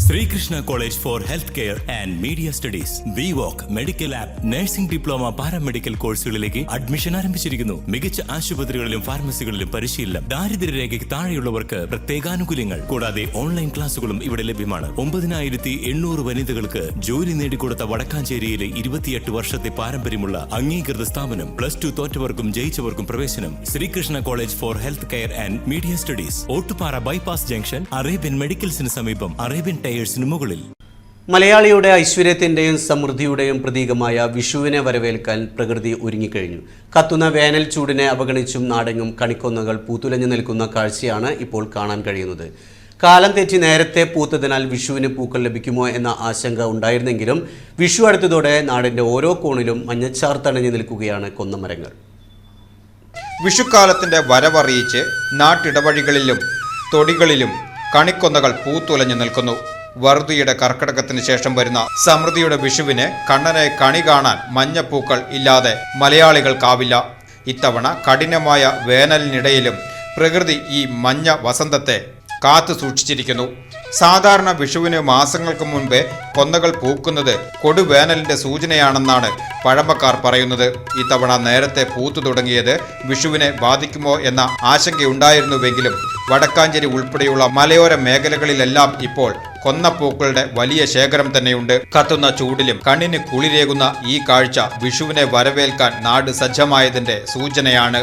Srikrishna College for Healthcare and Media Studies. VWalk Medical Lab Nursing Diploma Paramedical കോഴ്സുകളിലേക്ക് admission ആരംഭിച്ചിരിക്കുന്നു. മികച്ച ആശുപത്രികളിലും ഫാർമസികളിലും പരിശീലനം. ദാരിദ്ര്യരേഖയ്ക്ക് താഴെയുള്ളവർക്ക് പ്രത്യേകാനുകൂല്യങ്ങൾ. കൂടാതെ ഓൺലൈൻ ക്ലാസുകളും ഇവിടെ ലഭ്യമാണ്. 9800 വനിതകൾക്ക് ജോലി നേടിക്കൊടുത്ത വടക്കാഞ്ചേരിയിലെ 28 വർഷത്തെ പാരമ്പര്യമുള്ള അംഗീകൃത സ്ഥാപനം. +2 തോറ്റവർക്കും ജയിച്ചവർക്കും പ്രവേശനം. Srikrishna college for health care and media studies, Ottupara bypass junction, Arabian മെഡിക്കൽസിന് സമീപം, അറേബ്യൻ ടയേഴ്സിന് മുകളിൽ. മലയാളിയുടെ ഐശ്വര്യത്തിന്റെയും സമൃദ്ധിയുടെയും പ്രതീകമായ വിഷുവിനെ വരവേൽക്കാൻ പ്രകൃതി ഒരുങ്ങിക്കഴിഞ്ഞു. കത്തുന്ന വേനൽ ചൂടിനെ അവഗണിച്ചും നാടെങ്ങും കണിക്കൊന്നകൾ പൂത്തുലഞ്ഞു നിൽക്കുന്ന കാഴ്ചയാണ് ഇപ്പോൾ കാണാൻ കഴിയുന്നത്. കാലം തെറ്റി നേരത്തെ പൂത്തതിനാൽ വിഷുവിന് പൂക്കൾ ലഭിക്കുമോ എന്ന ആശങ്ക ഉണ്ടായിരുന്നെങ്കിലും വിഷു അടുത്തതോടെ നാടിന്റെ ഓരോ കോണിലും മഞ്ഞച്ചാർ തണഞ്ഞു നിൽക്കുകയാണ് കൊന്നമരങ്ങൾ. വിഷുക്കാലത്തിന്റെ വരവറിയിച്ച് നാട്ടിടവഴികളിലും തൊടികളിലും കണിക്കൊന്നകൾ പൂത്തുലഞ്ഞു നിൽക്കുന്നു. വറുതിയുടെ കർക്കിടകത്തിന് ശേഷം വരുന്ന സമൃദ്ധിയുടെ വിഷുവിന് കണ്ണനെ കണി കാണാൻ മഞ്ഞപ്പൂക്കൾ ഇല്ലാതെ മലയാളികൾക്കാവില്ല. ഇത്തവണ കഠിനമായ വേനലിനിടയിലും പ്രകൃതി ഈ മഞ്ഞ വസന്തത്തെ കാത്തു സൂക്ഷിച്ചിരിക്കുന്നു. സാധാരണ വിഷുവിന് മാസങ്ങൾക്ക് മുൻപേ കൊന്നകൾ പൂക്കുന്നത് കൊടുവേനലിന്റെ സൂചനയാണെന്നാണ് പഴമക്കാർ പറയുന്നത്. ഇത്തവണ നേരത്തെ പൂത്തു തുടങ്ങിയത് വിഷുവിനെ ബാധിക്കുമോ എന്ന ആശങ്കയുണ്ടായിരുന്നുവെങ്കിലും വടക്കാഞ്ചേരി ഉൾപ്പെടെയുള്ള മലയോര മേഖലകളിലെല്ലാം ഇപ്പോൾ കൊന്നപ്പൂക്കളുടെ വലിയ ശേഖരം തന്നെയുണ്ട്. കത്തുന്ന ചൂടിലും കണ്ണിന് കുളിരേകുന്ന ഈ കാഴ്ച വിഷുവിനെ വരവേൽക്കാൻ നാട് സജ്ജമായതിന്റെ സൂചനയാണ്.